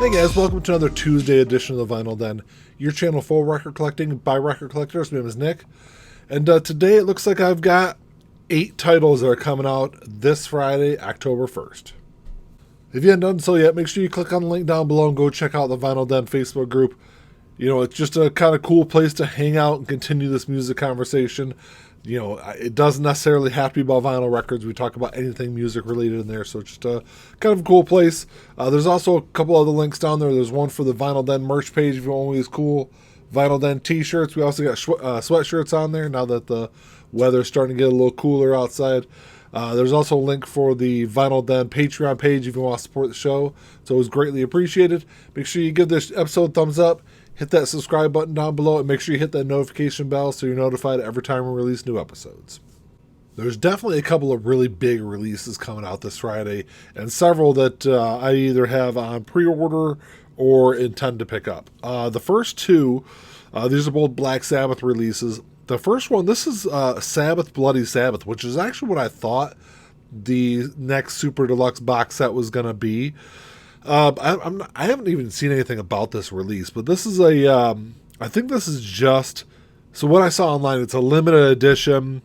Hey guys, welcome to another Tuesday edition of the Vinyl Den, your channel for record collecting by record collectors. My name is Nick, and today it looks like I've got 8 titles that are coming out this Friday, October 1st. If you haven't done so yet, make sure you click on the link down below and go check out the Vinyl Den Facebook group. You know, it's just a kind of cool place to hang out and continue this music conversation. You know, it doesn't necessarily have to be about vinyl records. We talk about anything music related in there, so it's just a kind of a cool place. There's also a couple other links down there. There's one for the Vinyl Den merch page if you want one of these cool Vinyl Den t-shirts. We also got sweatshirts on there now that the weather's starting to get a little cooler outside. There's also a link for the Vinyl Den Patreon page if you want to support the show. It's always greatly appreciated. Make sure you give this episode a thumbs up. Hit that subscribe button down below and make sure you hit that notification bell so you're notified every time we release new episodes. There's definitely a couple of really big releases coming out this Friday and several that I either have on pre-order or intend to pick up. The first two, these are both Black Sabbath releases. The first one, this is Sabbath Bloody Sabbath, which is actually what I thought the next Super Deluxe box set was going to be. I haven't even seen anything about this release, but this is I think this is just, so what I saw online, it's a limited edition.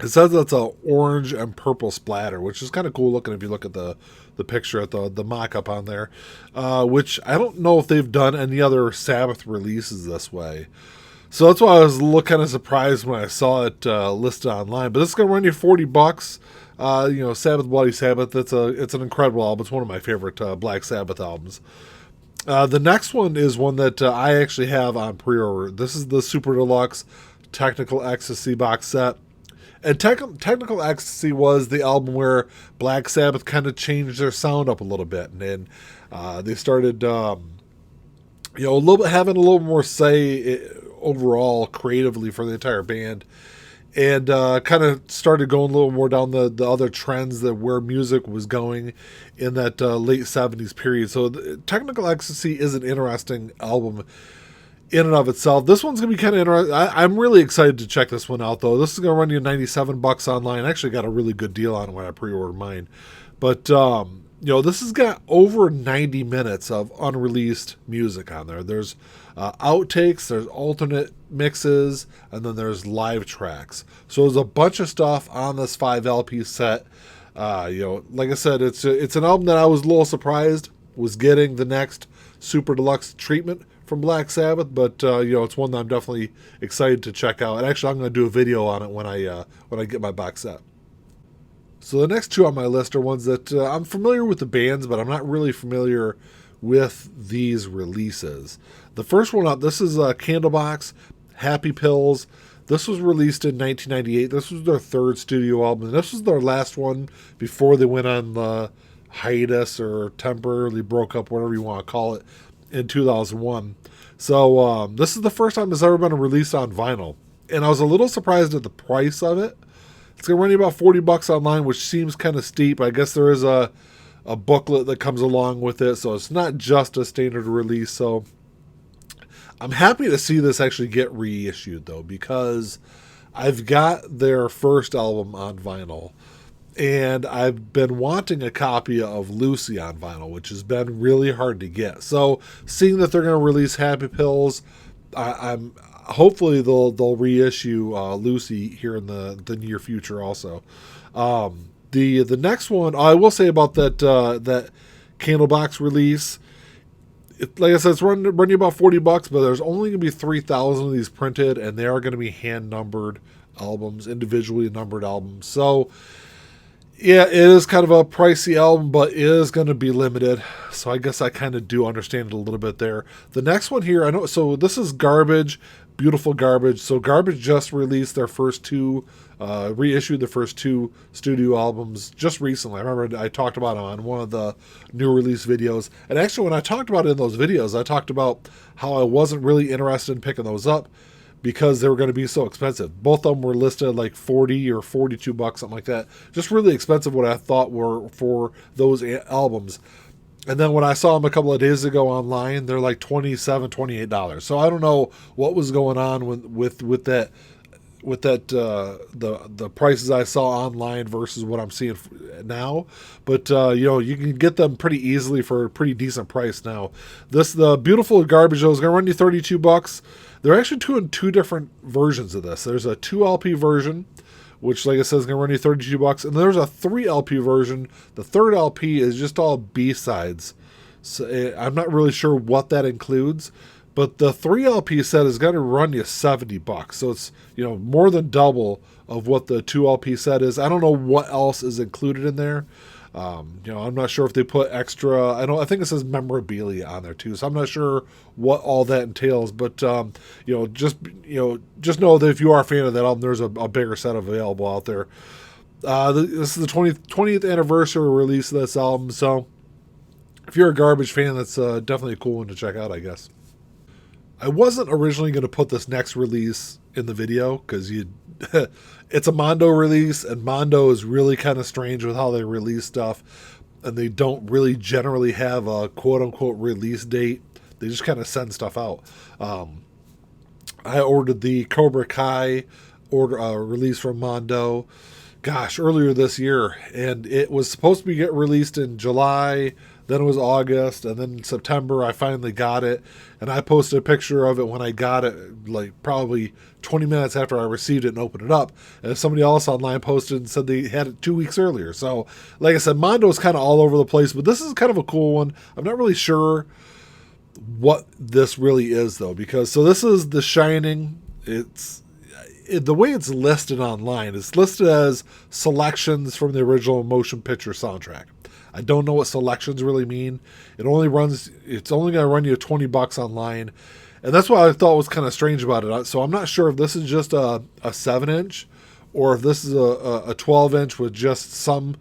It says it's a orange and purple splatter, which is kind of cool looking if you look at the picture at the mock-up on there, which I don't know if they've done any other Sabbath releases this way. So that's why I was kind of surprised when I saw it listed online. But this is going to run you $40. You know, Sabbath Bloody Sabbath, it's an incredible album. It's one of my favorite Black Sabbath albums. The next one is one that I actually have on pre-order. This is the Super Deluxe Technical Ecstasy box set. And Technical Ecstasy was the album where Black Sabbath kind of changed their sound up a little bit. And they started, you know, having a little more say overall creatively for the entire band. And kind of started going a little more down the other trends that where music was going in that late 70s period. So Technical Ecstasy is an interesting album in and of itself. This one's going to be kind of interesting. I'm really excited to check this one out, though. This is going to run you $97 online. I actually got a really good deal on it when I pre-ordered mine. But, you know, this has got over 90 minutes of unreleased music on there. There's outtakes, there's alternate mixes, and then there's live tracks. So there's a bunch of stuff on this 5 LP set. You know, like I said, it's an album that I was a little surprised was getting the next Super Deluxe treatment from Black Sabbath, but you know, it's one that I'm definitely excited to check out. And actually, I'm going to do a video on it when I get my box set. So the next two on my list are ones that I'm familiar with the bands, but I'm not really familiar with these releases. The first one up, this is Candlebox Happy Pills. This was released in 1998. This was their 3rd studio album. This was their last one before they went on the hiatus or temporarily broke up, whatever you want to call it, in 2001. So this is the first time it's ever been released on vinyl. And I was a little surprised at the price of it. It's going to run you about $40 online, which seems kind of steep. I guess there is a booklet that comes along with it, so it's not just a standard release. So I'm happy to see this actually get reissued, though, because I've got their first album on vinyl, and I've been wanting a copy of Lucy on vinyl, which has been really hard to get. So seeing that they're going to release Happy Pills, I'm hopefully they'll reissue Lucy here in the near future also. The next one I will say about that Candlebox release, like I said, it's running you about $40, but there's only going to be 3,000 of these printed, and they are going to be hand numbered albums, individually numbered albums. So yeah, it is kind of a pricey album, but it is going to be limited. So I guess I kind of do understand it a little bit there. The next one here, I know. So this is Garbage, Beautiful Garbage. So Garbage just released their first 2, reissued the first 2 studio albums just recently. I remember I talked about them on one of the new release videos. And actually, when I talked about it in those videos, I talked about how I wasn't really interested in picking those up because they were going to be so expensive. Both of them were listed like $40 or $42, something like that. Just really expensive what I thought were for those albums. And then when I saw them a couple of days ago online, they're like $27, $28. So I don't know what was going on with that with that the prices I saw online versus what I'm seeing now. But you can get them pretty easily for a pretty decent price now. The beautiful garbage is going to run you $32. They're actually doing two different versions of this. There's a 2 LP version, which, like I said, is going to run you $32, and there's a 3 LP version. The third LP is just all B-sides. So I'm not really sure what that includes, but the 3 LP set is going to run you $70. So it's more than double of what the 2 LP set is. I don't know what else is included in there. I'm not sure if they put extra. I think it says memorabilia on there too, so I'm not sure what all that entails. But just know that if you are a fan of that album, there's a bigger set available out there. This is the 20th anniversary release of this album, so if you're a Garbage fan, that's definitely a cool one to check out, I guess. I wasn't originally going to put this next release in the video because it's a Mondo release, and Mondo is really kind of strange with how they release stuff, and they don't really generally have a quote-unquote release date. They just kind of send stuff out. I ordered the Cobra Kai release from Mondo, earlier this year, and it was supposed to get released in July. Then it was August, and then in September I finally got it, and I posted a picture of it when I got it, like probably 20 minutes after I received it and opened it up, and somebody else online posted and said they had it 2 weeks earlier. So, like I said, Mondo is kind of all over the place, but this is kind of a cool one. I'm not really sure what this really is, though, because this is The Shining. The way it's listed online, it's listed as selections from the original motion picture soundtrack. I don't know what selections really mean. It's only going to run you $20 online. And that's what I thought was kind of strange about it. So I'm not sure if this is just a 7-inch or if this is a 12-inch with just some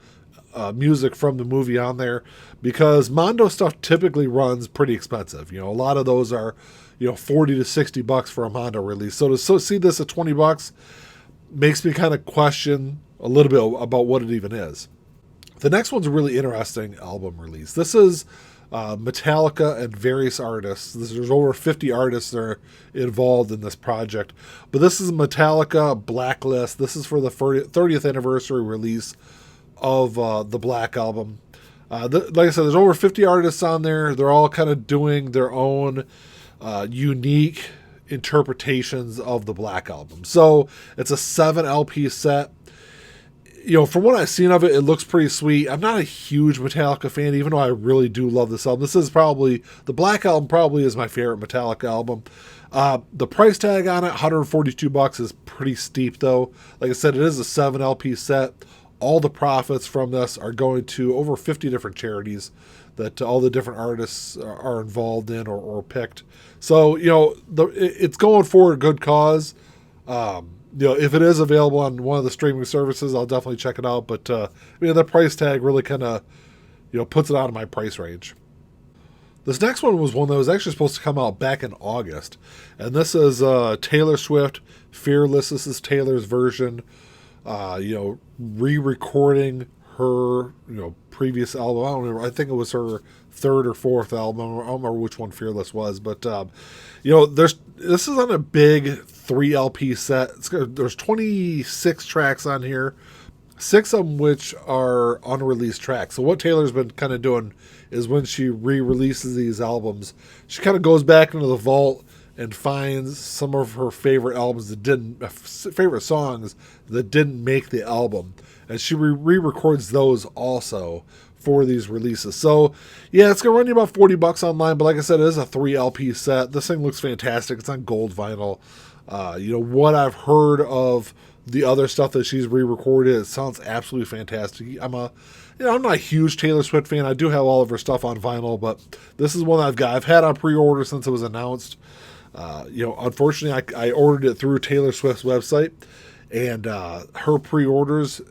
music from the movie on there, because Mondo stuff typically runs pretty expensive. A lot of those are, $40 to $60 for a Mondo release. So to see this at $20 makes me kind of question a little bit about what it even is. The next one's a really interesting album release. This is Metallica and various artists. There's over 50 artists that are involved in this project. But this is Metallica Blacklist. This is for the 30th anniversary release of the Black Album. Like I said, there's over 50 artists on there. They're all kind of doing their own unique interpretations of the Black Album. So it's a 7 LP set. From what I've seen of it, it looks pretty sweet. I'm not a huge Metallica fan, even though I really do love this album. This is probably, the Black Album probably is my favorite Metallica album. The price tag on it, $142, is pretty steep, though. Like I said, it is a 7 LP set. All the profits from this are going to over 50 different charities that all the different artists are involved in or picked. So, it's going for a good cause. If it is available on one of the streaming services, I'll definitely check it out. But, the price tag really kind of, puts it out of my price range. This next one was one that was actually supposed to come out back in August. And this is Taylor Swift, Fearless. This is Taylor's version, re-recording her, previous album. I don't remember. I think it was her 3rd or 4th album. I don't remember which one Fearless was. But, this is on a big 3 LP set. There's 26 tracks on here, 6 of them which are unreleased tracks. So what Taylor's been kind of doing is when she re-releases these albums, she kind of goes back into the vault and finds some of her favorite favorite songs that didn't make the album, and she re-records those also for these releases. So yeah, it's gonna run you about $40 online, but like I said, it is a 3 LP set. This thing looks fantastic. It's on gold vinyl. What I've heard of the other stuff that she's re-recorded, it sounds absolutely fantastic. I'm not a huge Taylor Swift fan. I do have all of her stuff on vinyl, but this is one I've had on pre-order since it was announced. Unfortunately, I ordered it through Taylor Swift's website, and her pre-orders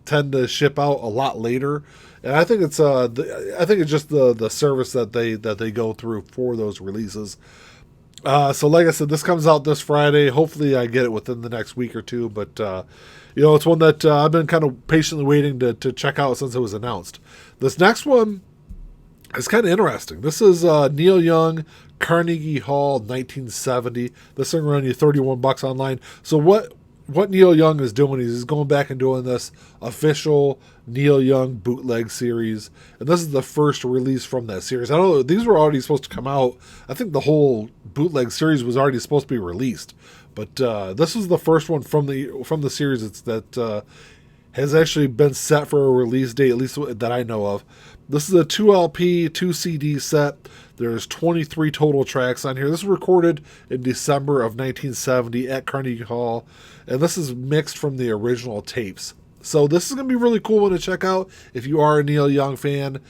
tend to ship out a lot later. And I think it's just the service that they go through for those releases. So like I said, this comes out this Friday. Hopefully I get it within the next week or two. But, it's one that I've been kind of patiently waiting to check out since it was announced. This next one is kind of interesting. This is Neil Young, Carnegie Hall, 1970. This thing will run you $31 online. So what what Neil Young is doing is he's going back and doing this official Neil Young bootleg series, and this is the first release from that series. I know these were already supposed to come out. I think the whole bootleg series was already supposed to be released, but this is the first one from the series that has actually been set for a release date, at least that I know of. This is a 2 LP, 2 CD set. There's 23 total tracks on here. This was recorded in December of 1970 at Carnegie Hall, and this is mixed from the original tapes. So this is going to be really cool one to check out if you are a Neil Young fan.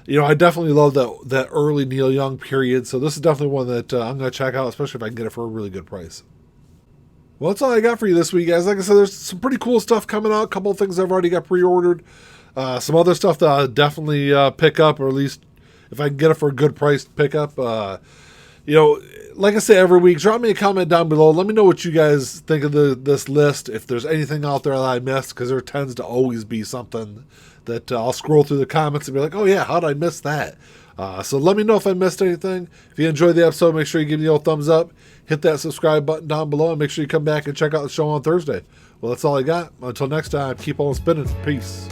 You know, I definitely love that early Neil Young period, so this is definitely one that I'm going to check out, especially if I can get it for a really good price. Well, that's all I got for you this week, guys. Like I said, there's some pretty cool stuff coming out. A couple of things I've already got pre-ordered. Some other stuff that I'll definitely pick up, or at least if I can get it for a good price, pick up. You know, like I say every week, drop me a comment down below. Let me know what you guys think of this list. If there's anything out there that I missed, because there tends to always be something that I'll scroll through the comments and be like, oh yeah, how did I miss that? So let me know if I missed anything. If you enjoyed the episode, make sure you give me the old thumbs up. Hit that subscribe button down below, and make sure you come back and check out the show on Thursday. Well, that's all I got. Until next time, keep on spinning. Peace.